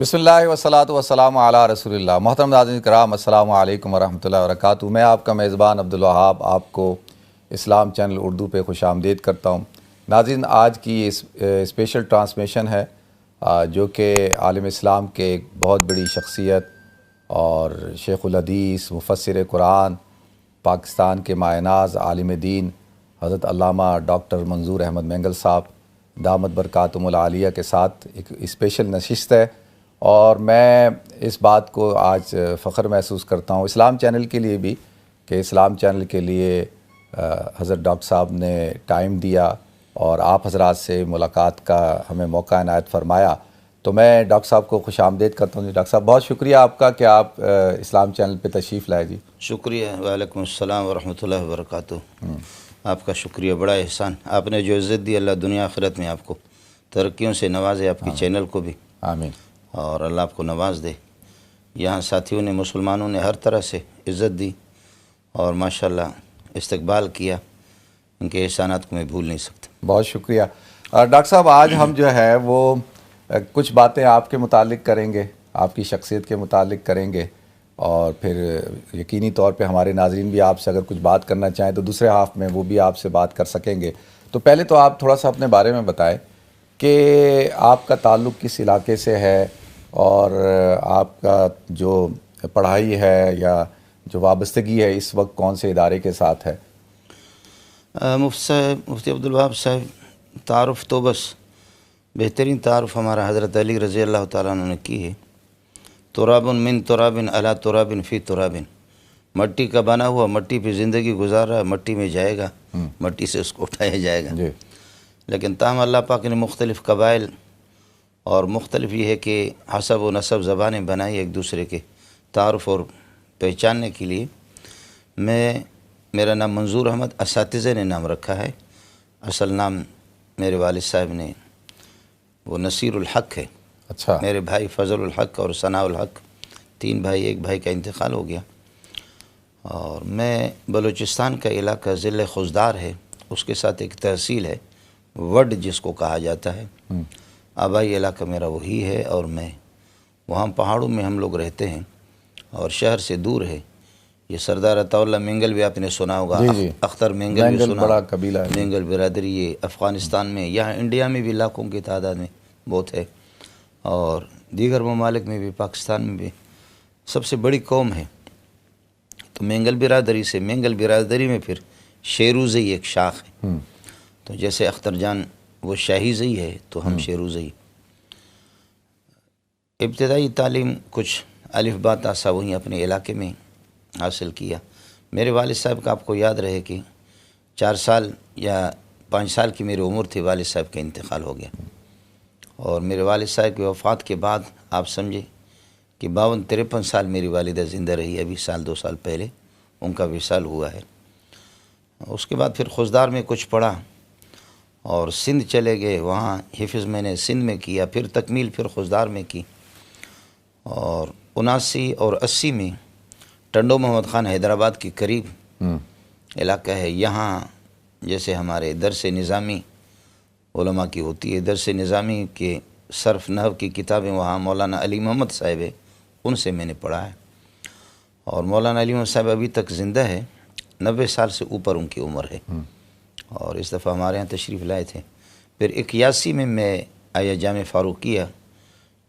بسم اللہ وصلاۃ وسلام علی رسول اللہ۔ محترم ناظرین کرام، السلام علیکم ورحمۃ اللہ وبرکاتہ۔ میں آپ کا میزبان عبدالوہاب آپ کو اسلام چینل اردو پہ خوش آمدید کرتا ہوں۔ ناظرین، آج کی اسپیشل ٹرانسمیشن ہے جو کہ عالم اسلام کے ایک بہت بڑی شخصیت اور شیخ الحدیث، مفسر قرآن، پاکستان کے مایہ ناز عالم دین حضرت علامہ ڈاکٹر منظور احمد مینگل صاحب دامت برکاتہم العالیہ کے ساتھ ایک اسپیشل نشست ہے، اور میں اس بات کو آج فخر محسوس کرتا ہوں اسلام چینل کے لیے بھی کہ اسلام چینل کے لیے حضرت ڈاکٹر صاحب نے ٹائم دیا اور آپ حضرات سے ملاقات کا ہمیں موقع عنایت فرمایا۔ تو میں ڈاکٹر صاحب کو خوش آمدید کرتا ہوں۔ ڈاکٹر صاحب، بہت شکریہ آپ کا کہ آپ اسلام چینل پہ تشریف لائے جی۔ شکریہ، وعلیکم السلام ورحمۃ اللہ وبرکاتہ۔ آپ کا شکریہ، بڑا احسان۔ آپ نے جو عزت دی، اللہ دنیا آخرت میں آپ کو ترقیوں سے نوازے، آپ کی چینل کو بھی، آمین، اور اللہ آپ کو نواز دے۔ یہاں ساتھیوں نے، مسلمانوں نے ہر طرح سے عزت دی اور ماشاءاللہ استقبال کیا، ان کے احسانات کو میں بھول نہیں سکتا۔ بہت شکریہ۔ ڈاکٹر صاحب، آج ہم جو ہے وہ کچھ باتیں آپ کے متعلق کریں گے، آپ کی شخصیت کے متعلق کریں گے، اور پھر یقینی طور پہ ہمارے ناظرین بھی آپ سے اگر کچھ بات کرنا چاہیں تو دوسرے ہاف میں وہ بھی آپ سے بات کر سکیں گے۔ تو پہلے تو آپ تھوڑا سا اپنے بارے میں بتائیں کہ آپ کا تعلق کس علاقے سے ہے، اور آپ کا جو پڑھائی ہے یا جو وابستگی ہے اس وقت کون سے ادارے کے ساتھ ہے؟ مفتی عبدالوہاب صاحب، تعارف تو بس بہترین تعارف ہمارا حضرت علی رضی اللہ تعالیٰ عنہ نے کی ہے۔ تراب من تراب علی تراب فی تراب، مٹی کا بنا ہوا، مٹی پہ زندگی گزار رہا ہے، مٹی میں جائے گا، مٹی سے اس کو اٹھایا جائے گا۔ جی، لیکن تاہم اللہ پاک نے مختلف قبائل اور مختلف یہ ہے کہ حسب و نسب زبانیں بنائی ایک دوسرے کے تعارف اور پہچاننے کے لیے۔ میرا نام منظور احمد، اساتذہ نے نام رکھا ہے، اصل نام میرے والد صاحب نے وہ نصیر الحق ہے۔ اچھا، میرے بھائی فضل الحق اور ثناء الحق، تین بھائی، ایک بھائی کا انتقال ہو گیا۔ اور میں بلوچستان کا علاقہ ضلع خضدار ہے، اس کے ساتھ ایک تحصیل ہے وڈ جس کو کہا جاتا ہے، آبائی علاقہ میرا وہی ہے، اور میں وہاں پہاڑوں میں ہم لوگ رہتے ہیں اور شہر سے دور ہے۔ یہ سردار عطا اللہ مینگل بھی آپ نے سنا ہوگا، جی، اختر مینگل بھی سنا، بڑا قبیلہ ہے۔ مینگل برادری یہ افغانستان میں، یہاں انڈیا میں بھی لاکھوں کی تعداد میں بہت ہے، اور دیگر ممالک میں بھی، پاکستان میں بھی سب سے بڑی قوم ہے۔ تو مینگل برادری سے، مینگل برادری میں پھر شیروزئی ایک شاخ ہے، تو جیسے اختر جان وہ شاہی زئی ہے تو ہم شیروزئی۔ ابتدائی تعلیم کچھ الف با تا سا وہیں اپنے علاقے میں حاصل کیا۔ میرے والد صاحب کا آپ کو یاد رہے کہ 4 سال یا 5 سال کی میری عمر تھی، والد صاحب کا انتقال ہو گیا، اور میرے والد صاحب کی وفات کے بعد آپ سمجھے کہ 52-53 سال میری والدہ زندہ رہی، ابھی 1-2 سال پہلے ان کا وصال ہوا ہے۔ اس کے بعد پھر خضدار میں کچھ پڑھا اور سندھ چلے گئے، وہاں حفظ میں نے سندھ میں کیا، پھر تکمیل پھر خضدار میں کی، اور 79 اور 80 میں ٹنڈو محمد خان حیدرآباد کے قریب علاقہ ہے، یہاں جیسے ہمارے درس نظامی علماء کی ہوتی ہے، درس نظامی کے صرف نحو کی کتابیں وہاں مولانا علی محمد صاحب ہے، ان سے میں نے پڑھا ہے، اور مولانا علی محمد صاحب ابھی تک زندہ ہے، 90 سال سے اوپر ان کی عمر ہے، اور اس دفعہ ہمارے یہاں تشریف لائے تھے۔ پھر 81 میں آیا جامعہ فاروقیہ،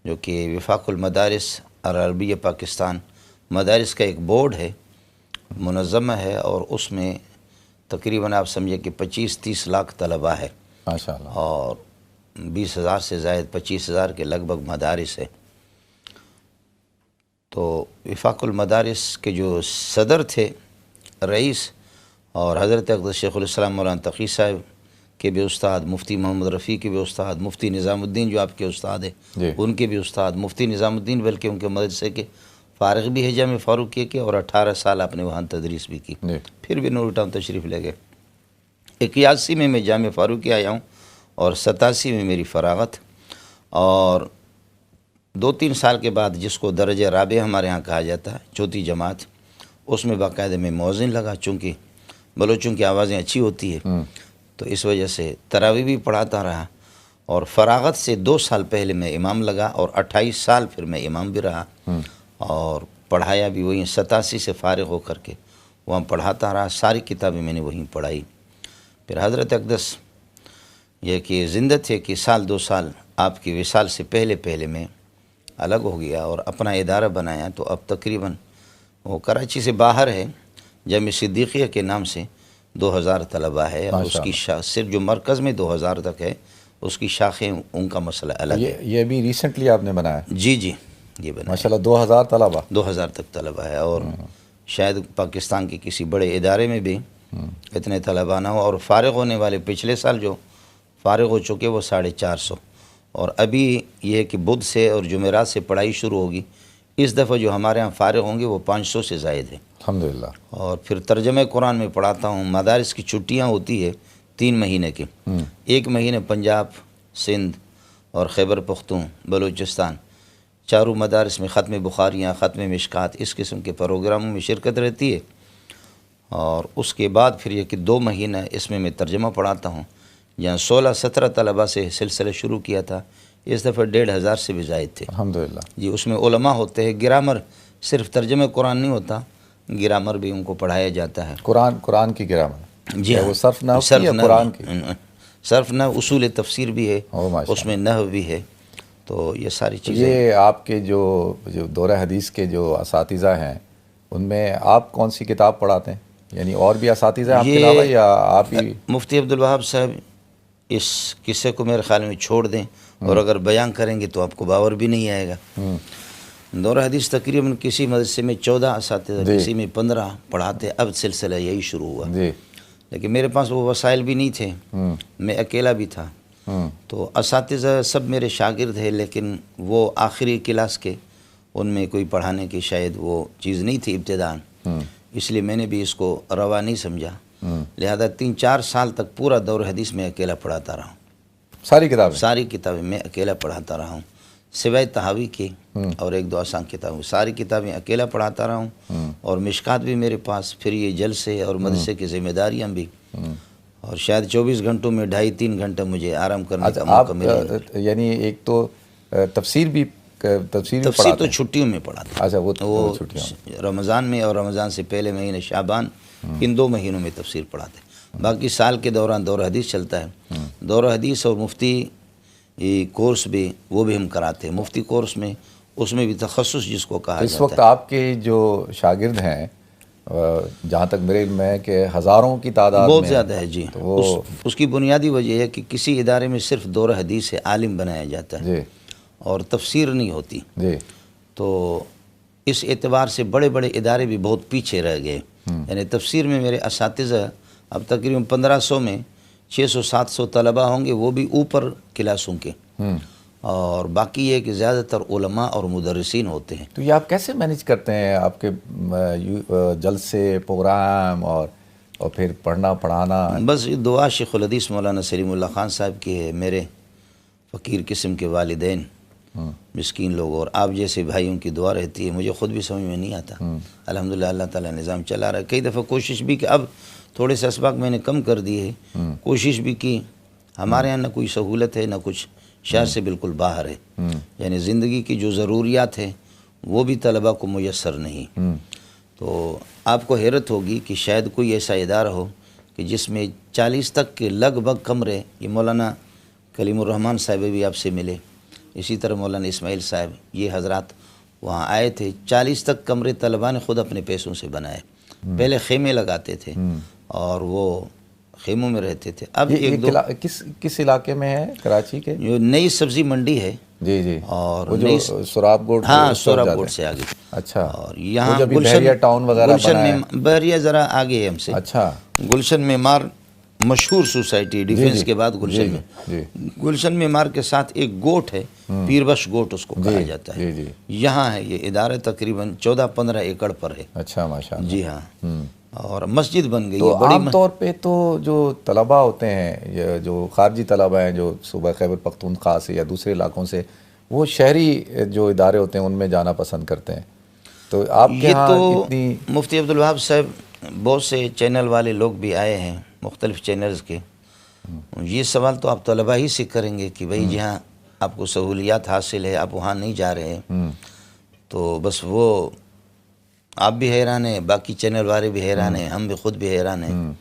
جو کہ وفاق المدارس العربیہ پاکستان مدارس کا ایک بورڈ ہے، منظمہ ہے، اور اس میں تقریباً آپ سمجھے کہ 25-30 لاکھ طلباء ہے، ماشاءاللہ، اور 20,000 سے زائد، 25,000 کے لگ بھگ مدارس ہے۔ تو وفاق المدارس کے جو صدر تھے، رئیس، اور حضرت اقدس شیخ الاسلام مولانا تقی صاحب کے بھی استاد، مفتی محمد رفیع کے بھی استاد، مفتی نظام الدین جو آپ کے استاد ہیں ان کے بھی استاد، مفتی نظام الدین بلکہ ان کے مدرسے کے فارغ بھی ہے جامعہ فاروقیہ کے، اور 18 سال آپ نے وہاں تدریس بھی کی، پھر بھی نور ٹاؤن تشریف لے گئے۔ 81 میں جامعہ فاروقیہ آیا ہوں، اور 87 میں میری فراغت، اور 2-3 سال کے بعد جس کو درجہ رابع ہمارے ہاں کہا جاتا ہے، چوتھی جماعت، اس میں باقاعدہ میں مؤذن لگا، چونکہ بلوچوں کی آوازیں اچھی ہوتی ہے تو اس وجہ سے تراویح بھی پڑھاتا رہا، اور فراغت سے 2 سال پہلے میں امام لگا اور 28 سال پھر میں امام بھی رہا اور پڑھایا بھی وہیں 87 سے فارغ ہو کر کے وہاں پڑھاتا رہا. ساری کتابیں میں نے وہیں پڑھائی. پھر حضرت اقدس یہ کہ زندہ تھے کہ 1-2 سال آپ کی وصال سے پہلے میں الگ ہو گیا اور اپنا ادارہ بنایا. تو اب تقریباً وہ کراچی سے باہر ہے, جامعہ صدیقیہ کے نام سے 2000 طلبہ ہے اور اس کی صرف جو مرکز میں 2000 تک ہے, اس کی شاخیں ان کا مسئلہ الگ ہے. یہ بھی ریسنٹلی آپ نے بنایا؟ جی یہ بنا ماشاءاللہ. 2000 طلبہ 2000 تک طلبہ ہے اور شاید پاکستان کے کسی بڑے ادارے میں بھی اتنے طلبہ نہ ہو. اور فارغ ہونے والے پچھلے سال جو فارغ ہو چکے وہ 450 اور ابھی یہ کہ بدھ سے اور جمعرات سے پڑھائی شروع ہوگی. اس دفعہ جو ہمارے ہاں فارغ ہوں گے وہ 500 سے زائد ہے الحمدللہ. اور پھر ترجمہ قرآن میں پڑھاتا ہوں. مدارس کی چھٹیاں ہوتی ہے 3 مہینے کی. 1 مہینے پنجاب, سندھ اور خیبر پختون, بلوچستان, چاروں مدارس میں ختم بخاریاں, ختم مشکات, اس قسم کے پروگراموں میں شرکت رہتی ہے. اور اس کے بعد پھر یہ کہ 2 مہینہ اس میں ترجمہ پڑھاتا ہوں. جہاں 16-17 طلبہ سے سلسلہ شروع کیا تھا, اس دفعہ 1500 سے بھی زائد تھے. الحمدللہ. جی اس میں علماء ہوتے ہیں. گرامر صرف ترجمہ قرآن نہیں ہوتا, گرامر بھی ان کو پڑھایا جاتا ہے. قرآن کی گرامر؟ جی وہ صرف نحو کی یا قرآن کی؟ صرف نحو, اصول تفسیر بھی ہے, اس میں نحو بھی ہے. تو یہ ساری چیزیں. یہ آپ کے جو دورہ حدیث کے جو اساتذہ ہیں ان میں آپ کون سی کتاب پڑھاتے ہیں؟ یعنی اور بھی اساتذہ آپ کے علاوہ یا آپ ہی؟ مفتی عبدالوہاب صاحب اس قصے کو میرے خیال میں چھوڑ دیں, اور اگر بیان کریں گے تو آپ کو باور بھی نہیں آئے گا. دورہ حدیث تقریباً کسی مدرسے میں 14 اساتذہ, کسی میں 15 پڑھاتے. اب سلسلہ یہی شروع ہوا. لیکن میرے پاس وہ وسائل بھی نہیں تھے, میں اکیلا بھی تھا. تو اساتذہ سب میرے شاگرد ہیں, لیکن وہ آخری کلاس کے, ان میں کوئی پڑھانے کی شاید وہ چیز نہیں تھی ابتداءً. اس لیے میں نے بھی اس کو روا نہیں سمجھا. لہذا 3-4 سال تک پورا دور حدیث میں اکیلا پڑھاتا رہا ہوں. ساری کتابیں میں اکیلا پڑھاتا رہا ہوں, سوائے تحاوی کی اور 1-2 آسان کتابیں. ساری کتابیں اکیلا پڑھاتا رہا ہوں. اور مشکات بھی میرے پاس, پھر یہ جلسے اور مدرسے کی ذمہ داریاں بھی. اور شاید 24 گھنٹوں میں 2.5-3 گھنٹہ مجھے آرام کرنے کا موقع ملا. یعنی ایک تو تفسیر تو چھٹیوں میں پڑھاتا. اچھا, وہ رمضان میں اور رمضان سے پہلے مہینے شعبان, ان 2 مہینوں میں تفسیر پڑھاتے. باقی سال کے دوران دورہ حدیث چلتا ہے. دورہ حدیث اور مفتی کورس بھی, وہ بھی ہم کراتے ہیں. مفتی کورس میں, اس میں بھی تخصص جس کو کہا جاتا ہے. اس وقت آپ کے جو شاگرد ہیں, جہاں تک میرے علم ہے کہ ہزاروں کی تعداد بہت زیادہ ہے. جی اس کی بنیادی وجہ ہے کہ کسی ادارے میں صرف دورہ حدیث سے عالم بنایا جاتا ہے اور تفسیر نہیں ہوتی. تو اس اعتبار سے بڑے بڑے ادارے بھی بہت پیچھے رہ گئے. یعنی تفسیر میں میرے اساتذہ اب تقریباً 1500 میں 600-700 طلبہ ہوں گے, وہ بھی اوپر کلاسوں کے. اور باقی یہ کہ زیادہ تر علماء اور مدرسین ہوتے ہیں. تو یہ آپ کیسے مینیج کرتے ہیں, آپ کے جلسے, پروگرام اور پھر پڑھنا پڑھانا؟ بس دعا شیخ الحدیث مولانا سلیم اللہ خان صاحب کی ہے. میرے فقیر قسم کے والدین, مسکین لوگ, اور آپ جیسے بھائیوں کی دعا رہتی ہے. مجھے خود بھی سمجھ میں نہیں آتا. الحمدللہ اللہ تعالیٰ نظام چلا رہا ہے. کئی دفعہ کوشش بھی کہ اب تھوڑے سے اسباق میں نے کم کر دیے, کوشش بھی کی. ہمارے یہاں نہ کوئی سہولت ہے, نہ کچھ, شہر سے بالکل باہر ہے. یعنی زندگی کی جو ضروریات ہیں وہ بھی طلبہ کو میسر نہیں. تو آپ کو حیرت ہوگی کہ شاید کوئی ایسا ادارہ ہو کہ جس میں 40 تک کے لگ بھگ کمرے. یہ مولانا کلیم الرحمن صاحب بھی آپ سے ملے, اسی طرح مولانا اسماعیل صاحب, یہ حضرات وہاں آئے تھے. 40 تک کمرے طلبہ نے خود اپنے پیسوں سے بنائے. پہلے خیمے لگاتے تھے اور وہ خیموں میں رہتے تھے. اب کس علاقے میں ہے کراچی کے؟ جو نئی سبزی منڈی ہے. جی اور وہ جو سوراب گوٹ. ہاں, سوراب گوٹ سے آگے. اچھا. اور یہاں بحریہ ٹاؤن وغیرہ گلشن میں, بحریہ ذرا آگے ہے ہم سے. اچھا. گلشن معمار مشہور سوسائٹی, ڈیفنس کے بعد گلشن میں. گلشن معمار کے ساتھ ایک گوٹ ہے, پیربخش گوٹ اس کو کہا جاتا ہے. یہاں ہے یہ ادارہ, تقریباً 14-15 ایکڑ پر ہے. اچھا, ماشاءاللہ. جی ہاں. اور مسجد بن گئی. تو عام طور پہ تو جو طلبہ ہوتے ہیں, جو خارجی طلبہ ہیں جو صوبہ خیبر پختونخوا سے یا دوسرے علاقوں سے, وہ شہری جو ادارے ہوتے ہیں ان میں جانا پسند کرتے ہیں. تو آپ کے یہ ہاں تو اتنی مفتی عبدالوہاب صاحب, بہت سے چینل والے لوگ بھی آئے ہیں, مختلف چینلز کے, یہ سوال تو آپ طلبہ ہی سے کریں گے کہ بھائی جہاں آپ کو سہولیات حاصل ہے آپ وہاں نہیں جا رہے ہیں، تو بس وہ آپ بھی حیران ہیں، باقی چینل والے بھی حیران ہیں، ہم بھی خود بھی حیران ہیں،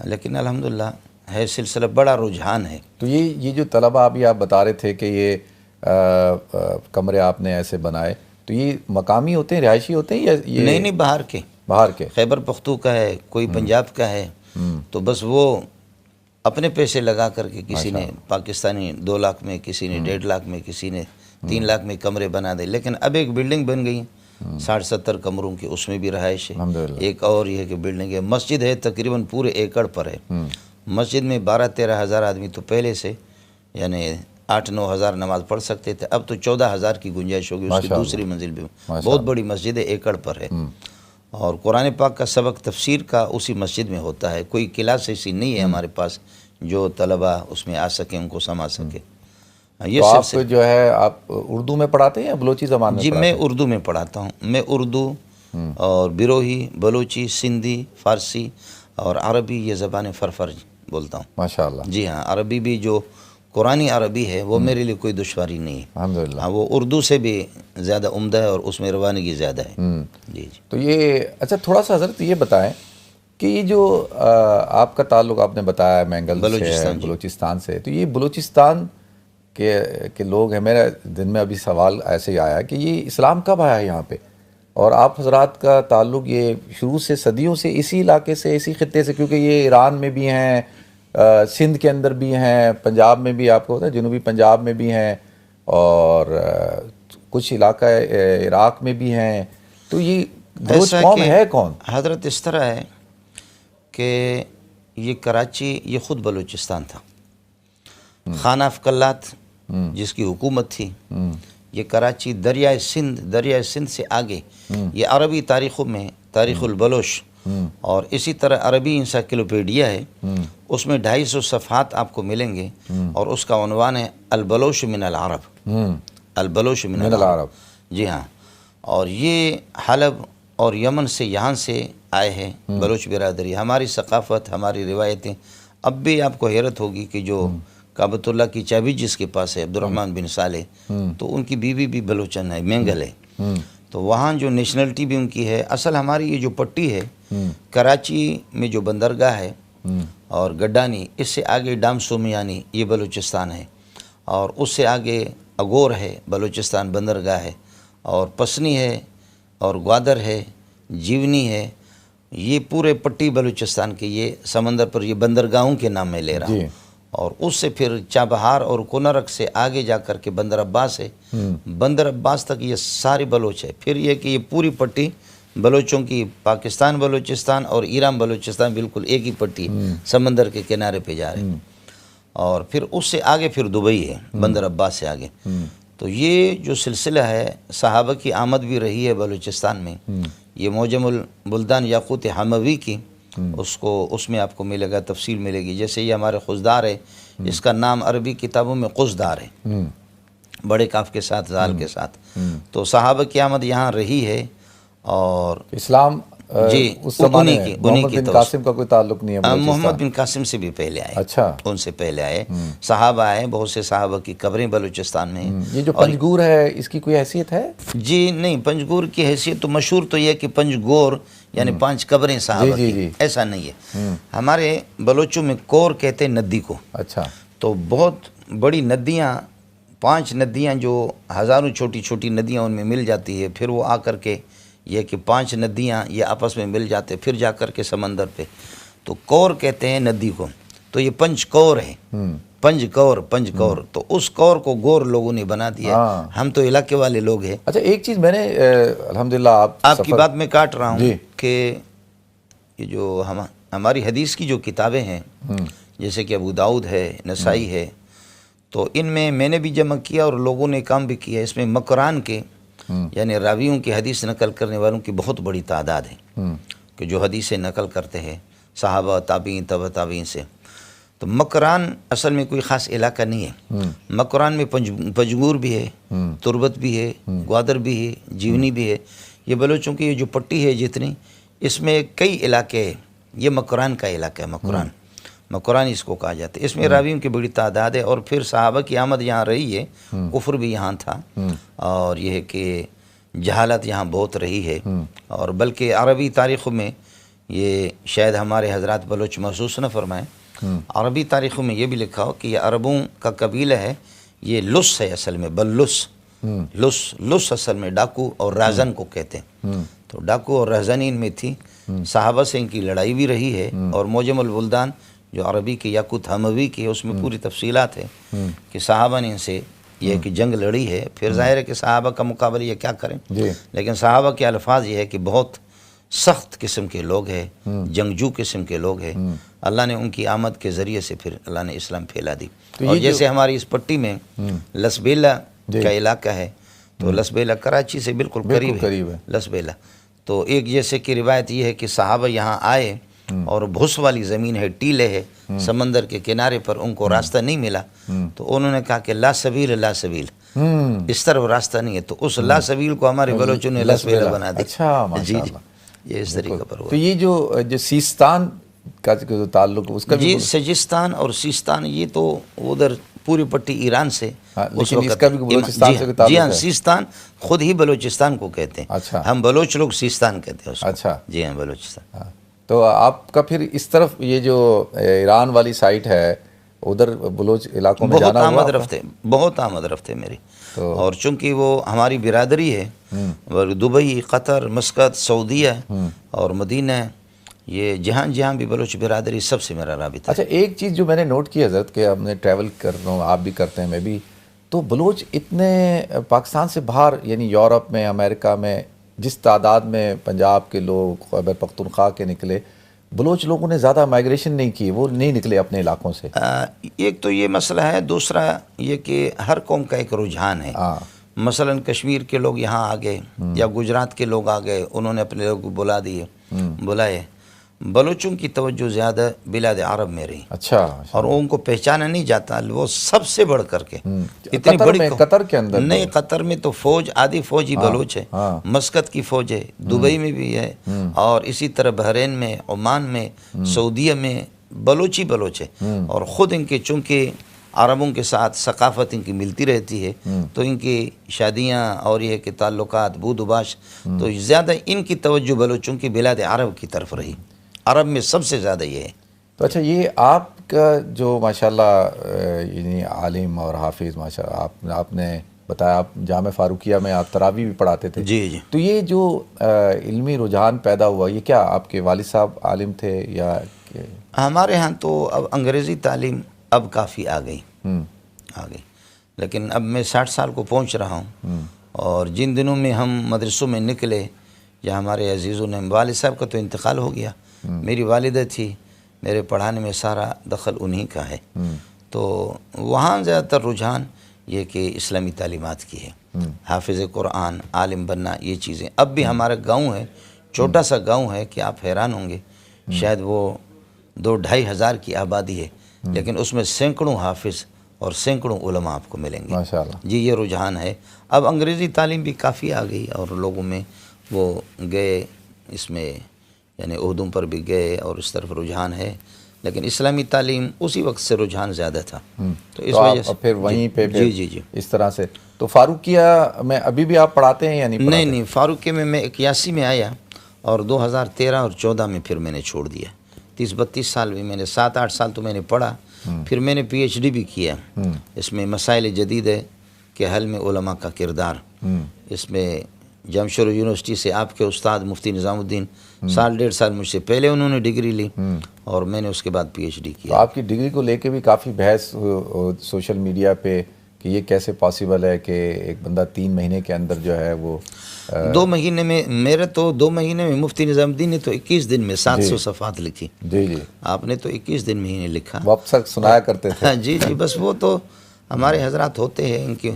لیکن الحمدللہ ہے سلسلہ بڑا رجحان ہے۔ تو یہ جو طلبہ ابھی آپ بتا رہے تھے کہ یہ کمرے آپ نے ایسے بنائے، تو یہ مقامی ہوتے ہیں، رہائشی ہوتے ہیں یا یہ نہیں باہر کے، باہر کے؟ خیبر پختو کا ہے، کوئی پنجاب کا ہے، تو بس وہ اپنے پیسے لگا کر کے کسی نے پاکستانی 2 لاکھ میں، کسی نے 1.5 لاکھ میں، کسی نے 3 لاکھ میں کمرے بنا دے۔ لیکن اب ایک بلڈنگ بن گئی 60-70 کمروں کی، اس میں بھی رہائش ہے۔ الحمدللہ۔ ایک اور یہ کہ بلڈنگ ہے، مسجد ہے تقریباً پورے ایکڑ پر ہے۔ مسجد میں 12-13 ہزار آدمی تو پہلے سے یعنی 8-9 ہزار نماز پڑھ سکتے تھے، اب تو 14 ہزار کی گنجائش ہوگی، اس کی دوسری منزل بھی بہت بڑی مسجد ہے، ایکڑ پر ہے۔ اور قرآن پاک کا سبق تفسیر کا اسی مسجد میں ہوتا ہے، کوئی کلاس ایسی نہیں ہے ہمارے پاس جو طلبہ اس میں آ سکیں، ان کو سمجھ سکے۔ یہ تو آپ سلسلہ جو ہے آپ اردو میں پڑھاتے ہیں یا بلوچی زبان میں جی، پڑھاتے میں اردو میں پڑھاتا ہوں، میں اردو اور بیروہی، بلوچی، سندھی، فارسی اور عربی یہ زبانیں فرفر بولتا ہوں۔ ماشاءاللہ۔ جی ہاں، عربی بھی جو قرآنی عربی ہے وہ میرے لیے کوئی دشواری نہیں ہے، الحمدللہ۔ ہاں وہ اردو سے بھی زیادہ عمدہ ہے اور اس میں روانگی زیادہ ہے۔ جی جی۔ تو یہ اچھا تھوڑا سا حضرت یہ بتائیں کہ یہ جو آپ کا تعلق آپ نے بتایا مینگل سے، بلوچستان سے، تو یہ بلوچستان کے لوگ ہیں، میرے دن میں ابھی سوال ایسے ہی آیا کہ یہ اسلام کب آیا ہے یہاں پہ؟ اور آپ حضرات کا تعلق یہ شروع سے صدیوں سے اسی علاقے سے، اسی خطے سے، کیونکہ یہ ایران میں بھی ہیں، سندھ کے اندر بھی ہیں، پنجاب میں بھی آپ کو ہوتا ہے، جنوبی پنجاب میں بھی ہیں، اور کچھ علاقہ عراق میں بھی ہیں، تو یہ بلوچ قوم ہے کون؟ حضرت اس طرح ہے کہ یہ کراچی یہ خود بلوچستان تھا، خانہ افکلات جس کی حکومت تھی، یہ کراچی دریائے سندھ سے آگے، یہ عربی تاریخوں میں تاریخ البلوش اور اسی طرح عربی انسائکلوپیڈیا ہے، اس میں 250 صفحات آپ کو ملیں گے، اور اس کا عنوان ہے البلوش من العرب، البلوش من العرب۔ جی ہاں، اور یہ حلب اور یمن سے یہاں سے آئے ہیں بلوچ برادری۔ ہماری ثقافت، ہماری روایتیں اب بھی آپ کو حیرت ہوگی کہ جو کعبۃ اللہ کی چابی جس کے پاس ہے عبد الرحمن بن صالح، تو ان کی بیوی بھی بلوچن ہے، مینگل ہے، تو وہاں جو نیشنلٹی بھی ان کی ہے۔ اصل ہماری یہ جو پٹی ہے کراچی میں جو بندرگاہ ہے اور گڈانی، اس سے آگے ڈام سومیانی یہ بلوچستان ہے، اور اس سے آگے اگور ہے بلوچستان بندرگاہ ہے، اور پسنی ہے اور گوادر ہے، جیونی ہے، یہ پورے پٹی بلوچستان کے یہ سمندر پر یہ بندرگاہوں کے نام میں لے رہا ہوں۔ اور اس سے پھر چابہار اور کنرک سے آگے جا کر کے بندر عباس ہے، بندر عباس تک یہ سارے بلوچ ہے۔ پھر یہ کہ یہ پوری پٹی بلوچوں کی پاکستان بلوچستان اور ایران بلوچستان بالکل ایک ہی پٹی سمندر کے کنارے پہ جا رہے، اور پھر اس سے آگے پھر دبئی ہے بندر عباس سے آگے۔ تو یہ جو سلسلہ ہے صحابہ کی آمد بھی رہی ہے بلوچستان میں، یہ معجم البلدان یاقوت حموی کی، اس میں آپ کو ملے گا، تفصیل ملے گی۔ جیسے یہ ہمارے خزدار ہے، اس کا نام عربی کتابوں میں قزدار ہے، بڑے کاف کے ساتھ، زال کے ساتھ۔ تو صحابہ کی آمد یہاں رہی ہے، اور اسلام جی اس زمانے انہی میں کی محمد بن قاسم کا کوئی تعلق نہیں ہے بلوچستان؟ محمد بن قاسم سے بھی پہلے آئے، اچھا، ان سے پہلے آئے، صحابہ آئے، بہت سے صحابہ کی قبریں بلوچستان میں ہیں۔ یہ جو پنجگور ہے اس کی کوئی حیثیت ہے؟ جی نہیں، پنجگور کی حیثیت تو مشہور تو یہ کہ پنجگور یعنی 5 قبریں صحابہ کی، ایسا نہیں ہے۔ ہمارے بلوچوں میں کور کہتے ہیں ندی کو۔ اچھا، تو بہت بڑی ندیاں، 5 ندیاں جو ہزاروں چھوٹی چھوٹی ندیاں ان میں مل جاتی ہے، پھر وہ آ کر کے یہ کہ 5 ندیاں یہ آپس میں مل جاتے، پھر جا کر کے سمندر پہ، تو کور کہتے ہیں ندی کو۔ تو یہ پنج کور ہے، پنج کور، تو اس کور کو گور لوگوں نے بنا دیا، ہم تو علاقے والے لوگ ہیں۔ اچھا ایک چیز میں نے الحمدللہ آپ کی بات میں کاٹ رہا ہوں کہ یہ جو ہماری حدیث کی جو کتابیں ہیں، جیسے کہ ابو داؤد ہے، نسائی ہے، تو ان میں نے بھی جمع کیا اور لوگوں نے کام بھی کیا، اس میں مکران کے یعنی راویوں کی حدیث نقل کرنے والوں کی بہت بڑی تعداد ہے کہ جو حدیثیں نقل کرتے ہیں صحابہ، تابعین، تبع تابعین سے۔ تو مکران اصل میں کوئی خاص علاقہ نہیں ہے، مکران میں پنجگور بھی ہے، تربت بھی ہے، گوادر بھی ہے، جیونی بھی ہے، یہ بلوچوں کی یہ جو پٹی ہے جتنی، اس میں کئی علاقے ہیں، یہ مکران کا علاقہ ہے۔ قرآن اس کو کہا جاتا ہے. اس میں راویوں کی بڑی تعداد ہے. اور پھر صحابہ کی آمد یہاں رہی ہے, کفر بھی یہاں تھا, اور یہ ہے کہ جہالت یہاں بہت رہی ہے. اور بلکہ عربی تاریخوں میں یہ شاید ہمارے حضرات بلوچ محسوس نہ فرمائیں, عربی تاریخوں میں یہ بھی لکھا ہو کہ یہ عربوں کا قبیلہ ہے, یہ لس ہے اصل میں, بلس. لس اصل میں ڈاکو اور رازن کو کہتے ہیں. تو ڈاکو اور رازن ان میں تھی. صحابہ سے ان کی لڑائی بھی رہی ہے, اور موجم البلدان جو عربی کے یاقوت حموی کی ہے اس میں پوری تفصیلات ہے کہ صحابہ نے ان سے یہ کہ جنگ لڑی ہے. پھر ظاہر ہے کہ صحابہ کا مقابلہ یہ کیا کریں, لیکن صحابہ کے الفاظ یہ ہے کہ بہت سخت قسم کے لوگ ہیں, جنگجو قسم کے لوگ ہیں. اللہ نے ان کی آمد کے ذریعے سے پھر اللہ نے اسلام پھیلا دی. اور جیسے ہماری اس پٹی میں لسبیلا کا علاقہ ہے, تو لسبیلا کراچی سے بالکل قریب ہے لسبیلا. تو ایک جیسے کہ روایت یہ ہے کہ صحابہ یہاں آئے اور بھوس والی زمین ہے, ٹیلے ہے سمندر کے کنارے پر, ان کو راستہ نہیں ملا, تو انہوں نے کہا کہ لا سبیل لا سبیل, اس طرف راستہ نہیں ہے. تو اس لا سبیل کو ہمارے بلوچوں نے لسبیلا بنا دی. اچھا, جی جی, یہ اس طریقے پر ہوا. تو یہ جو سیستان کا جو تعلق اس کا جی, سجستان اور سیستان یہ تو ادھر پوری پٹی ایران سے, لیکن اس کا بھی بلوچستان سے تعلق ہے. جی ہاں, سیستان خود ہی بلوچستان کو کہتے ہیں. اچھا, ہم بلوچ لوگ سیستان کہتے ہیں اس کو. اچھا, جی ہاں, بلوچستان. تو آپ کا پھر اس طرف یہ جو ایران والی سائٹ ہے ادھر بلوچ علاقوں میں جانا ہوا؟ بہت آمد رفتے میری. اور چونکہ وہ ہماری برادری ہے, دبئی, قطر, مسقط, سعودیہ اور مدینہ, یہ جہاں جہاں بھی بلوچ برادری سب سے میرا رابطہ. اچھا, ایک چیز جو میں نے نوٹ کی حضرت کہ اب میں ٹریول کر رہا ہوں, آپ بھی کرتے ہیں, میں بھی, تو بلوچ اتنے پاکستان سے باہر یعنی یورپ میں, امریکہ میں جس تعداد میں پنجاب کے لوگ, خیبر پختونخوا کے نکلے, بلوچ لوگوں نے زیادہ مائیگریشن نہیں کی, وہ نہیں نکلے اپنے علاقوں سے. ایک تو یہ مسئلہ ہے, دوسرا یہ کہ ہر قوم کا ایک رجحان ہے. مثلا کشمیر کے لوگ یہاں آ گئے, یا گجرات کے لوگ آ گئے, انہوں نے اپنے لوگ بلائے. بلوچوں کی توجہ زیادہ بلاد عرب میں رہی. اچھا, اور ان کو پہچانا نہیں جاتا, وہ سب سے بڑھ کر کے اتنی بڑی قطر کے اندر نہیں, قطر میں تو فوج, آدھی فوج ہی بلوچ ہے. مسقط کی فوج ہے, دبئی میں بھی ہے, اور اسی طرح بحرین میں, عمان میں, سعودیہ میں بلوچ ہے. اور خود ان کے چونکہ عربوں کے ساتھ ثقافت ان کی ملتی رہتی ہے, تو ان کی شادیاں اور یہ کہ تعلقات بود و باش, تو زیادہ ان کی توجہ بلوچوں کی بلاد عرب کی طرف رہی. عرب میں سب سے زیادہ یہ ہے. تو اچھا, یہ آپ کا جو ماشاءاللہ یعنی عالم اور حافظ, ماشاءاللہ آپ نے بتایا آپ جامع فاروقیہ میں آپ تراویح بھی پڑھاتے تھے. جی جی. تو یہ جو علمی رجحان پیدا ہوا, یہ کیا آپ کے والد صاحب عالم تھے یا؟ ہمارے ہاں تو اب انگریزی تعلیم اب کافی آ گئی, لیکن اب میں 60 سال کو پہنچ رہا ہوں, اور جن دنوں میں ہم مدرسوں میں نکلے, یا ہمارے عزیزوں نے, والد صاحب کا تو انتقال ہو گیا, میری والدہ تھی, میرے پڑھانے میں سارا دخل انہی کا ہے. تو وہاں زیادہ تر رجحان یہ کہ اسلامی تعلیمات کی ہے, حافظ قرآن, عالم بننا, یہ چیزیں. اب بھی ہمارا گاؤں ہے, چھوٹا سا گاؤں ہے کہ آپ حیران ہوں گے, شاید وہ 2-2.5 ہزار کی آبادی ہے, لیکن اس میں سینکڑوں حافظ اور سینکڑوں علماء آپ کو ملیں گے. ماشاءاللہ. جی, یہ رجحان ہے. اب انگریزی تعلیم بھی کافی آ گئی, اور لوگوں میں وہ گئے, اس میں یعنی اردو پر بھی گئے, اور اس طرف رجحان ہے. لیکن اسلامی تعلیم اسی وقت سے رجحان زیادہ تھا, تو اس وجہ سے پھر وہیں پہ جی اس طرح سے. تو فاروقیہ میں ابھی بھی آپ پڑھاتے ہیں یا نہیں پڑھاتے؟ نہیں, فاروقیہ میں 81 میں آیا, اور 2013 اور 14 میں پھر میں نے چھوڑ دیا. 30-32 سال بھی میں نے, 7-8 سال تو میں نے پڑھا, پھر میں نے PhD بھی کیا. اس میں مسائل جدید ہے کہ حل میں علماء کا کردار. اس میں جمشید یونیورسٹی سے آپ کے استاد مفتی نظام الدین 1.5 سال مجھ سے پہلے انہوں نے ڈگری لی, اور میں نے اس کے بعد PhD کیا. تو آپ کی ڈگری کو لے کے بھی کافی بحث سوشل میڈیا پہ کہ یہ کیسے پاسبل ہے کہ ایک بندہ 3 مہینے کے اندر جو ہے وہ 2 مہینے میں, میرے تو 2 مہینے میں مفتی نظام الدین نے تو 21 دن میں 700 صفحات لکھی. جی جی. آپ نے تو 21 دن میں ہی لکھا. وہ اکثر سنایا کرتے تھے. جی جی, بس وہ تو ہمارے حضرات ہوتے ہیں, ان کی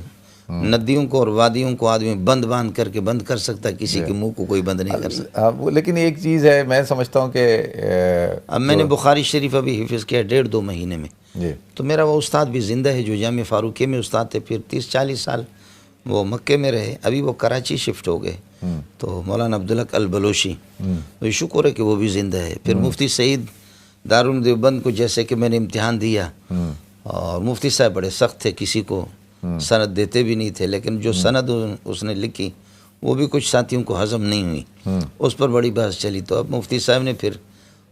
ندیوں کو اور وادیوں کو آدمی بند باندھ کر کے بند کر سکتا ہے, کسی کے منہ کو کوئی بند نہیں کر سکتا. لیکن ایک چیز ہے, میں سمجھتا ہوں کہ اب میں نے بخاری شریف ابھی حفظ کیا 1.5-2 مہینے میں. تو میرا وہ استاد بھی زندہ ہے جو جامع فاروقیہ میں استاد تھے, پھر 30-40 سال وہ مکے میں رہے, ابھی وہ کراچی شفٹ ہو گئے. تو مولانا عبدالحق البلوشی, تو شکر ہے کہ وہ بھی زندہ ہے. پھر مفتی سعید دارالعلوم دیوبند کو جیسے کہ میں نے امتحان دیا اور مفتی صاحب بڑے سخت تھے، کسی کو سند دیتے بھی نہیں تھے، لیکن جو سند اس نے لکھی وہ بھی کچھ ساتھیوں کو ہضم نہیں ہوئی، اس پر بڑی بحث چلی۔ تو اب مفتی صاحب نے پھر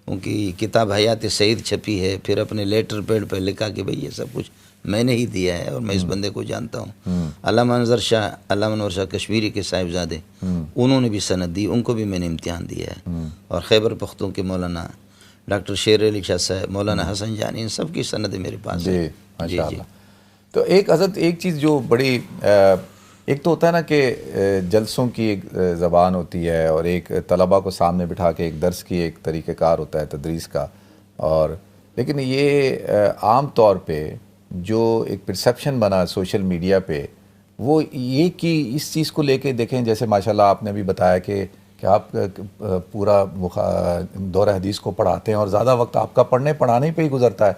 ان کی کتاب حیات سعید چھپی ہے، پھر اپنے لیٹر پیڈ پہ لکھا کہ بھئی یہ سب کچھ میں نے ہی دیا ہے اور میں اس بندے کو جانتا ہوں۔ علامہ انور شاہ کشمیری کے صاحبزادے، انہوں نے بھی سند دی، ان کو بھی میں نے امتحان دیا ہے، اور خیبر پختون کے مولانا ڈاکٹر شیر علی شاہ صاحب، مولانا حسن جانی، ان سب کی سندیں میرے پاس ہیں۔ ماشاء اللہ۔ تو ایک حضرت ایک چیز جو بڑی ایک تو ہوتا ہے نا کہ جلسوں کی ایک زبان ہوتی ہے، اور ایک طلباء کو سامنے بٹھا کے ایک درس کی ایک طریقہ کار ہوتا ہے تدریس کا، اور لیکن یہ عام طور پہ جو ایک پرسیپشن بنا سوشل میڈیا پہ، وہ یہ کہ اس چیز کو لے کے دیکھیں، جیسے ماشاءاللہ آپ نے بھی بتایا کہ آپ پورا دورہ حدیث کو پڑھاتے ہیں اور زیادہ وقت آپ کا پڑھانے پہ ہی گزرتا ہے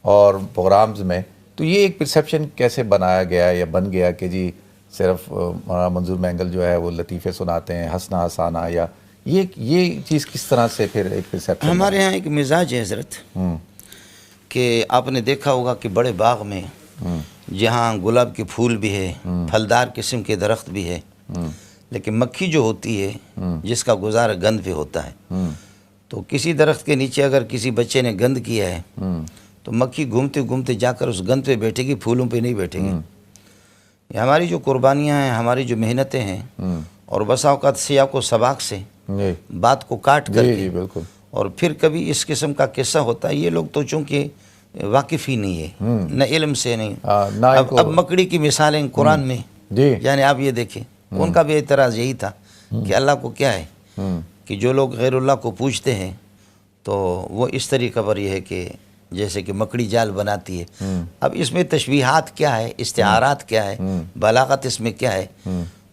اور پروگرامز میں، تو یہ ایک پرسیپشن کیسے بنایا گیا یا بن گیا کہ جی صرف منظور مینگل جو ہے وہ لطیفے سناتے ہیں، ہنسنا ہسانا، یا یہ چیز کس طرح سے پھر ایک پرسیپشن؟ ہمارے ہاں ایک مزاج ہے حضرت کہ آپ نے دیکھا ہوگا کہ بڑے باغ میں جہاں گلاب کے پھول بھی ہے، پھلدار قسم کے درخت بھی ہے، لیکن مکھی جو ہوتی ہے جس کا گزارا گند پہ ہوتا ہے، تو کسی درخت کے نیچے اگر کسی بچے نے گند کیا ہے تو مکھی گھومتے گھومتے جا کر اس گند پہ بیٹھے گی، پھولوں پہ نہیں بیٹھے گی۔ یہ ہماری جو قربانیاں ہیں، ہماری جو محنتیں ہیں، اور بسا اوقات سیاق و سباق سے بات کو کاٹ کر کے، اور پھر کبھی اس قسم کا قصہ ہوتا ہے، یہ لوگ تو چونکہ واقف ہی نہیں ہے، نہ علم سے نہیں۔ اب مکڑی کی مثالیں قرآن میں، یعنی آپ یہ دیکھیں، ان کا بھی اعتراض یہی تھا کہ اللہ کو کیا ہے کہ جو لوگ غیر اللہ کو پوجتے ہیں تو وہ اس طریقہ پر یہ ہے کہ جیسے کہ مکڑی جال بناتی ہے۔ اب اس میں تشبیہات کیا ہے، استعارات کیا ہے، بلاغت اس میں کیا ہے؟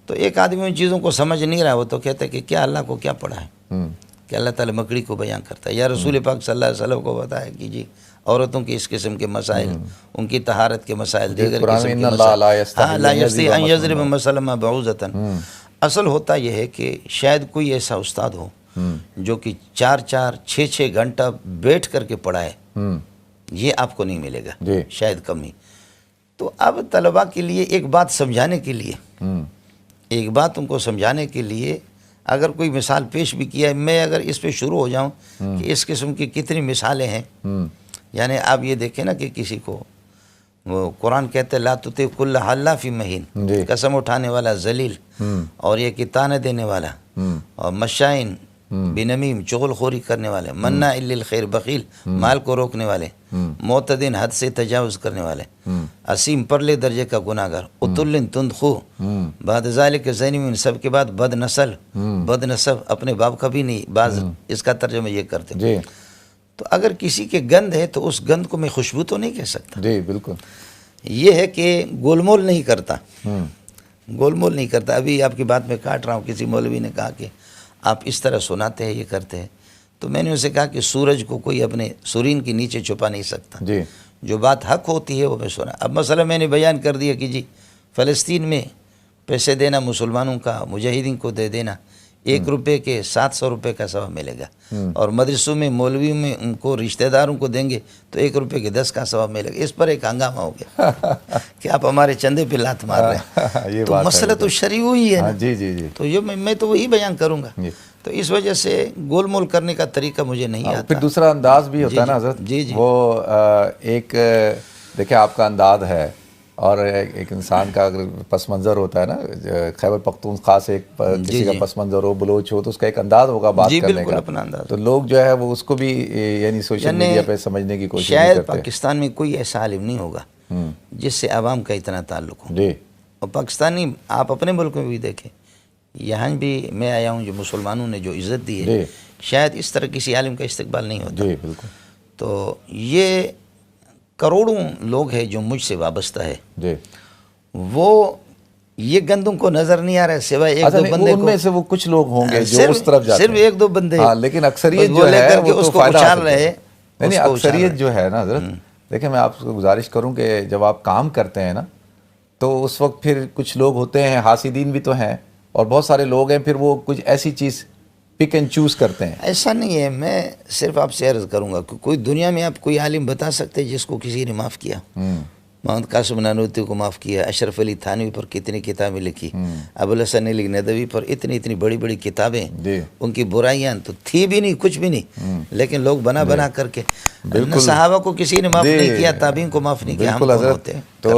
تو ایک آدمی ان چیزوں کو سمجھ نہیں رہا، وہ تو کہتا ہے کہ کیا اللہ کو کیا پڑھا ہے کہ اللہ تعالیٰ مکڑی کو بیان کرتا ہے، یا رسول پاک صلی اللہ علیہ وسلم کو بتایا کہ جی عورتوں کی اس قسم کے مسائل، ان کی طہارت کے مسائل، دیگر قسم کے مسائل، لا یستطیع ان یضرب مثلا بعوضۃ۔ اصل ہوتا یہ ہے کہ شاید کوئی ایسا استاد ہو جو کہ 4-4 6 گھنٹہ بیٹھ کر کے پڑھائے، یہ آپ کو نہیں ملے گا، شاید کم ہی۔ تو اب طلباء کے لیے ایک بات سمجھانے کے لیے، ایک بات ان کو سمجھانے کے لیے اگر کوئی مثال پیش بھی کیا ہے، میں اگر اس پہ شروع ہو جاؤں کہ اس قسم کی کتنی مثالیں ہیں، یعنی آپ یہ دیکھیں نا کہ کسی کو وہ قرآن کہتے لا تطیع کل حلاف مہین، قسم اٹھانے والا ذلیل، اور یہ کہ تانے دینے والا، اور مشائن بنمیم، چغل خوری کرنے والے، مناع للخیر، بخیل، مال کو روکنے والے، معتدین، حد سے تجاوز کرنے والے، عصیم، پرلے درجے کا گناہگار، اتل تند خو، بعد ذالک زنیم، ان سب کے بعد بد نسل، بد نسب، اپنے باپ کا بھی نہیں، بعض اس کا ترجمہ یہ کرتے ہیں۔ تو اگر کسی کے گند ہے تو اس گند کو میں خوشبو تو نہیں کہہ سکتا، جی بالکل، یہ ہے کہ گول مول نہیں کرتا، گول مول نہیں کرتا۔ ابھی آپ کی بات میں کاٹ رہا ہوں، کسی مولوی نے کہا کہ آپ اس طرح سناتے ہیں، یہ کرتے ہیں، تو میں نے اسے کہا کہ سورج کو کوئی اپنے سرین کے نیچے چھپا نہیں سکتا، جو بات حق ہوتی ہے وہ میں سنا۔ اب مسئلہ میں نے بیان کر دیا کہ جی فلسطین میں پیسے دینا مسلمانوں کا، مجاہدین کو دے دینا، 1 روپے کے 700 روپے کا ثواب ملے گا، اور مدرسوں میں مولویوں میں ان کو رشتہ داروں کو دیں گے تو 1 روپے کے 10 کا ثواب ملے گا۔ اس پر ایک ہنگامہ ہو گیا کہ آپ ہمارے چندے پہ لات مار رہے ہیں، تو مسئلہ تو شرعی ہی ہے نا۔ جی تو یہ میں تو وہی بیان کروں گا، تو اس وجہ سے گول مول کرنے کا طریقہ مجھے نہیں آتا۔ پھر دوسرا انداز بھی ہوتا ہے نا حضرت، وہ ایک دیکھیں آپ کا انداز ہے، اور ایک انسان کا اگر پس منظر ہوتا ہے نا، خیبر پختونخوا سے کسی کا پس منظر ہو، بلوچ ہو، تو اس کا ایک انداز ہوگا بات کرنے کا، اپنا انداز، تو لوگ جو ہے وہ اس کو بھی یعنی سوشل میڈیا پہ سمجھنے کی کوشش کرتے ہیں۔ شاید پاکستان میں کوئی ایسا عالم نہیں ہوگا جس سے عوام کا اتنا تعلق ہو، اور پاکستانی آپ اپنے ملک میں بھی دیکھیں، یہاں بھی میں آیا ہوں جو مسلمانوں نے جو عزت دی ہے، شاید اس طرح کسی عالم کا استقبال نہیں ہوتا۔ تو یہ کروڑوں لوگ ہیں جو مجھ سے وابستہ ہے، وہ یہ گندوں کو نظر نہیں آ رہا ہے سوائے 1-2 بندے کو، ان میں سے وہ کچھ لوگ ہوں گے جو اس طرف جاتے ہیں، صرف 1-2 بندے، لیکن اکثریت جو ہے وہ تو فائدہ اچھال رہے، نہیں، اکثریت جو ہے نا حضرت، دیکھیں میں آپ کو گزارش کروں کہ جب آپ کام کرتے ہیں نا تو اس وقت پھر کچھ لوگ ہوتے ہیں، حاسدین بھی تو ہیں، اور بہت سارے لوگ ہیں پھر وہ کچھ ایسی چیز پک اینڈ چوز کرتے ہیں؟ ایسا نہیں ہے، میں صرف آپ سے عرض کروں گا کہ کوئی دنیا میں آپ کوئی عالم بتا سکتے جس کو کسی نے معاف کیا؟ محمد قاسم نانوتوی کو معاف کیا، اشرف علی تھانوی پر کتنی کتابیں لکھی، ابوالحسن علی ندوی پر اتنی بڑی بڑی کتابیں، ان کی برائیاں تو تھی بھی نہیں، کچھ بھی نہیں، لیکن لوگ بنا کر کے، صحابہ کو کسی نے معاف نہیں کیا، تابعین کو معاف نہیں کیا، ہم کون ہوتے ہیں؟ تو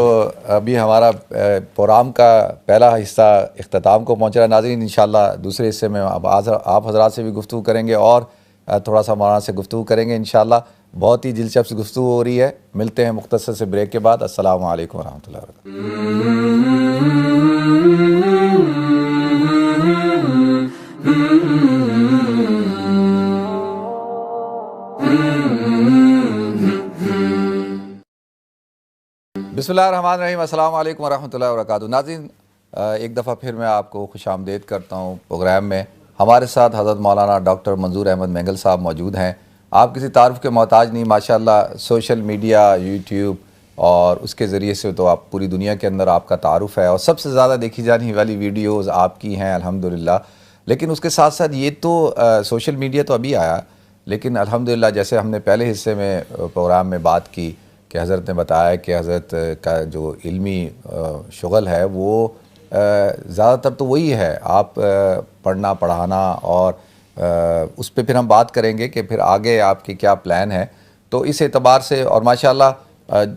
ابھی ہمارا پروگرام کا پہلا حصہ اختتام کو پہنچ رہا ہے ناظرین، انشاءاللہ دوسرے حصے میں آپ حضرات سے بھی گفتگو کریں گے اور تھوڑا سا مولانا سے گفتگو کریں گے انشاءاللہ۔ بہت ہی دلچسپ گفتگو ہو رہی ہے، ملتے ہیں مختصر سے بریک کے بعد۔ السلام علیکم ورحمۃ اللہ وبرکاتہ۔ بسم اللہ الرحمن الرحیم، السلام علیکم ورحمۃ اللہ وبرکاتہ۔ ناظرین، ایک دفعہ پھر میں آپ کو خوش آمدید کرتا ہوں پروگرام میں۔ ہمارے ساتھ حضرت مولانا ڈاکٹر منظور احمد مینگل صاحب موجود ہیں۔ آپ کسی تعارف کے محتاج نہیں، ماشاءاللہ سوشل میڈیا، یوٹیوب اور اس کے ذریعے سے تو آپ پوری دنیا کے اندر آپ کا تعارف ہے، اور سب سے زیادہ دیکھی جانے والی ویڈیوز آپ کی ہیں الحمدللہ۔ لیکن اس کے ساتھ ساتھ یہ تو سوشل میڈیا تو ابھی آیا، لیکن الحمدللہ جیسے ہم نے پہلے حصے میں پروگرام میں بات کی کہ حضرت نے بتایا کہ حضرت کا جو علمی شغل ہے وہ زیادہ تر تو وہی ہے، آپ پڑھنا پڑھانا، اور اس پہ پھر ہم بات کریں گے کہ پھر آگے آپ کی کیا پلان ہے۔ تو اس اعتبار سے، اور ماشاءاللہ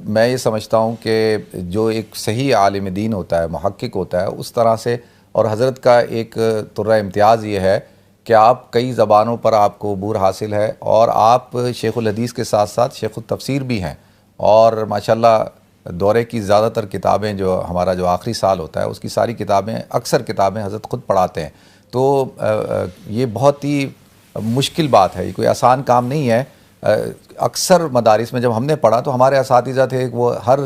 میں یہ سمجھتا ہوں کہ جو ایک صحیح عالم دین ہوتا ہے، محقق ہوتا ہے، اس طرح سے، اور حضرت کا ایک طرح امتیاز یہ ہے کہ آپ کئی زبانوں پر آپ کو عبور حاصل ہے، اور آپ شیخ الحدیث کے ساتھ ساتھ شیخ التفسیر بھی ہیں، اور ماشاءاللہ دورے کی زیادہ تر کتابیں، جو ہمارا جو آخری سال ہوتا ہے اس کی ساری کتابیں، اکثر کتابیں حضرت خود پڑھاتے ہیں۔ تو یہ بہت ہی مشکل بات ہے، یہ کوئی آسان کام نہیں ہے۔ اکثر مدارس میں جب ہم نے پڑھا تو ہمارے اساتذہ تھے، وہ ہر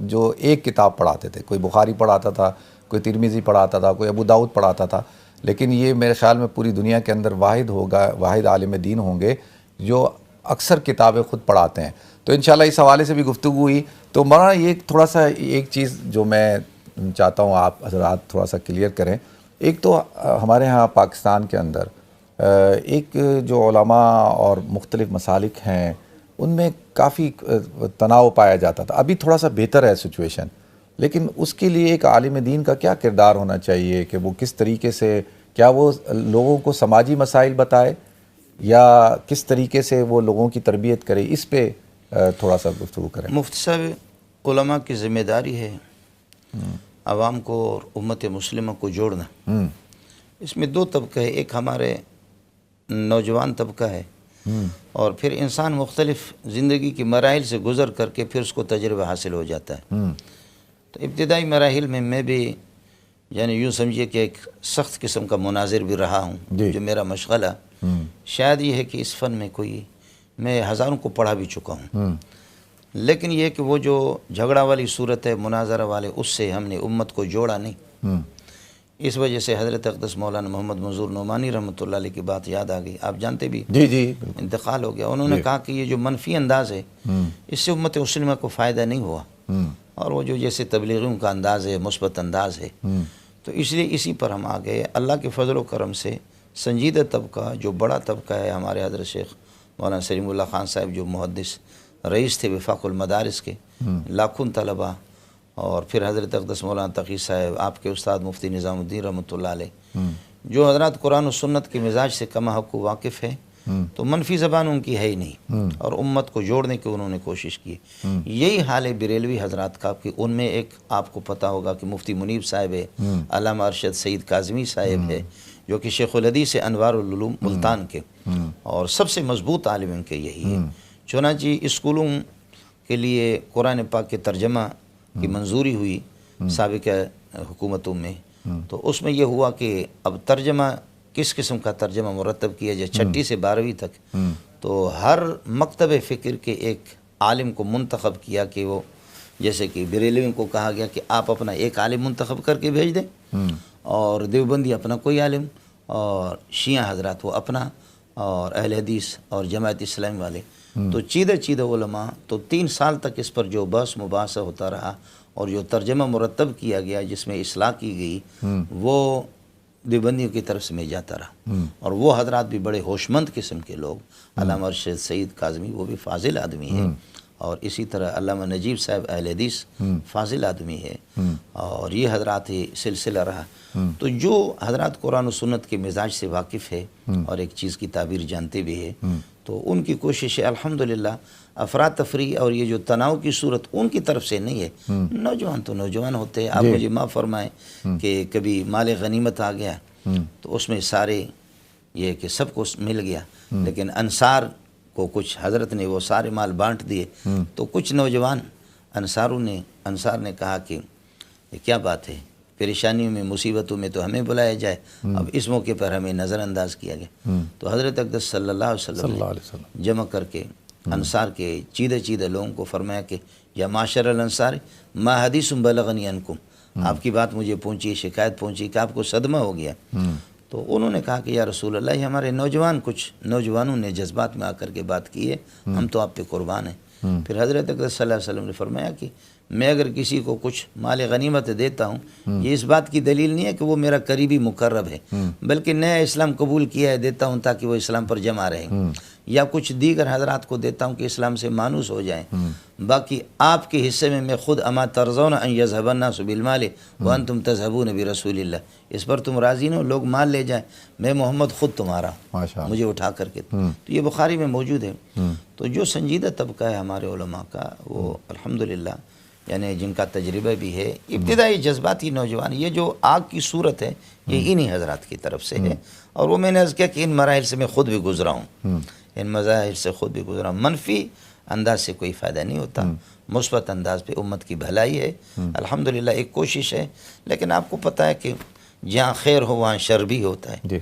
جو ایک کتاب پڑھاتے تھے، کوئی بخاری پڑھاتا تھا، کوئی ترمذی پڑھاتا تھا، کوئی ابو داؤد پڑھاتا تھا، لیکن یہ میرے خیال میں پوری دنیا کے اندر واحد عالم دین ہوں گے جو اکثر کتابیں خود پڑھاتے ہیں۔ تو انشاءاللہ اس حوالے سے بھی گفتگو ہوئی۔ تو مولانا یہ تھوڑا سا ایک چیز جو میں چاہتا ہوں آپ حضرات تھوڑا سا کلیئر کریں، ایک تو ہمارے ہاں پاکستان کے اندر ایک جو علماء اور مختلف مسالک ہیں ان میں کافی تناؤ پایا جاتا تھا، ابھی تھوڑا سا بہتر ہے سچویشن، لیکن اس کے لیے ایک عالم دین کا کیا کردار ہونا چاہیے کہ وہ کس طریقے سے، کیا وہ لوگوں کو سماجی مسائل بتائے یا کس طریقے سے وہ لوگوں کی تربیت کرے، اس پہ تھوڑا سا گفتگو کریں۔ مفتی صاحب، علماء کی ذمہ داری ہے عوام کو اور امت مسلمہ کو جوڑنا۔ اس میں دو طبقہ ہے، ایک ہمارے نوجوان طبقہ ہے، اور پھر انسان مختلف زندگی کی مراحل سے گزر کر کے پھر اس کو تجربہ حاصل ہو جاتا ہے۔ تو ابتدائی مراحل میں بھی یعنی یوں سمجھیے کہ ایک سخت قسم کا مناظر بھی رہا ہوں، جو میرا مشغلہ شاید یہ ہے کہ اس فن میں میں ہزاروں کو پڑھا بھی چکا ہوں، لیکن یہ کہ وہ جو جھگڑا والی صورت ہے، مناظرہ والے، اس سے ہم نے امت کو جوڑا نہیں۔ اس وجہ سے حضرت اقدس مولانا محمد منظور نعمانی رحمۃ اللہ علیہ کی بات یاد آ گئی، آپ جانتے بھی، جی انتقال ہو گیا۔ انہوں نے کہا کہ یہ جو منفی انداز ہے اس سے امت مسلمہ کو فائدہ نہیں ہوا، اور وہ جو جیسے تبلیغیوں کا انداز ہے، مثبت انداز ہے، تو اس لیے اسی پر ہم آ گئے۔ اللہ کے فضل و کرم سے سنجیدہ طبقہ، جو بڑا طبقہ ہے، ہمارے حضرت شیخ مولانا سلیم اللہ خان صاحب جو محدث رئیس تھے وفاق المدارس کے، لاکھوں طلباء، اور پھر حضرت اقدس مولانا تقی صاحب، آپ کے استاد مفتی نظام الدین رحمۃ اللہ علیہ، جو حضرات قرآن و سنت کے مزاج سے کما حق واقف ہیں، تو منفی زبان ان کی ہے ہی نہیں، اور امت کو جوڑنے کی انہوں نے کوشش کی۔ یہی حال ہے بریلوی حضرات کا، کہ ان میں ایک آپ کو پتہ ہوگا کہ مفتی منیب صاحب ہے، علامہ ارشد سعید کاظمی صاحب ہے، جو کہ شیخ الحدیث انوار العلوم ملتان کے، اور سب سے مضبوط عالم ان کے یہی ہے۔ چنانچہ اسکولوں کے لیے قرآن پاک کے ترجمہ کی منظوری ہوئی سابقہ حکومتوں میں، تو اس میں یہ ہوا کہ اب ترجمہ کس قسم کا ترجمہ مرتب کیا جائے 6 سے 12ویں تک، تو ہر مکتب فکر کے ایک عالم کو منتخب کیا، کہ وہ جیسے کہ بریلویوں کو کہا گیا کہ آپ اپنا ایک عالم منتخب کر کے بھیج دیں، اور دیوبندی اپنا کوئی عالم، اور شیعہ حضرات وہ اپنا، اور اہل حدیث اور جماعت اسلامی والے۔ تو چیدہ علماء، تو 3 سال تک اس پر جو بحث مباحثہ ہوتا رہا، اور جو ترجمہ مرتب کیا گیا جس میں اصلاح کی گئی، وہ دیوبندیوں کی طرف سے میں جاتا رہا، اور وہ حضرات بھی بڑے ہوشمند قسم کے لوگ، علامہ ارشد سعید کاظمی وہ بھی فاضل آدمی ہے، اور اسی طرح علامہ نجیب صاحب اہل حدیث فاضل آدمی ہے، اور یہ حضرات ہی سلسلہ رہا۔ تو جو حضرات قرآن و سنت کے مزاج سے واقف ہے اور ایک چیز کی تعبیر جانتے بھی ہے، تو ان کی کوشش ہے الحمدللہ افراتفری اور یہ جو تناؤ کی صورت ان کی طرف سے نہیں ہے۔ نوجوان تو نوجوان ہوتے ہیں، آپ مجھے معاف فرمائیں کہ کبھی مال غنیمت آ گیا تو اس میں سارے یہ کہ سب کو مل گیا، لیکن انصار کو کچھ حضرت نے وہ سارے مال بانٹ دیے، تو کچھ نوجوان انصار نے کہا کہ یہ کیا بات ہے، پریشانیوں میں مصیبتوں میں تو ہمیں بلایا جائے، اب اس موقع پر ہمیں نظر انداز کیا گیا۔ تو حضرت اقدس صلی اللہ علیہ وسلم نے جمع کر کے انصار کے چیدہ لوگوں کو فرمایا کہ یا معاشر الانصار ما حدیث بلغنی عنکم، آپ کی بات مجھے پہنچی، شکایت پہنچی کہ آپ کو صدمہ ہو گیا۔ تو انہوں نے کہا کہ یا رسول اللہ، یہ ہمارے کچھ نوجوانوں نے جذبات میں آ کر کے بات کی ہے، ہم تو آپ پہ قربان ہیں۔ پھر حضرت اقدس صلی اللہ علیہ وسلم نے فرمایا کہ میں اگر کسی کو کچھ مال غنیمت دیتا ہوں، یہ اس بات کی دلیل نہیں ہے کہ وہ میرا قریبی مقرب ہے، بلکہ نیا اسلام قبول کیا ہے دیتا ہوں تاکہ وہ اسلام پر جمع رہیں، یا کچھ دیگر حضرات کو دیتا ہوں کہ اسلام سے مانوس ہو جائیں۔ باقی آپ کے حصے میں خود اما ترضون ان یذهب الناس بالمال وانتم تذهبون برسول اللہ، اس پر تم راضی نہ ہو لوگ مال لے جائیں، میں محمد خود تمہارا مجھے اٹھا کر کے۔ تو یہ بخاری میں موجود ہے۔ تو جو سنجیدہ طبقہ ہے ہمارے علماء کا، وہ الحمدللہ یعنی جن کا تجربہ بھی ہے، ابتدائی جذباتی نوجوان، یہ جو آگ کی صورت ہے یہ انہی حضرات کی طرف سے ہے، اور وہ میں نے عرض کیا کہ ان مراحل سے میں خود بھی گزرا ہوں، ان مظاہر سے خود بھی گزرا ہوں۔ منفی انداز سے کوئی فائدہ نہیں ہوتا، مثبت انداز پہ امت کی بھلائی ہے، الحمدللہ ایک کوشش ہے، لیکن آپ کو پتہ ہے کہ جہاں خیر ہو وہاں شر بھی ہوتا ہے۔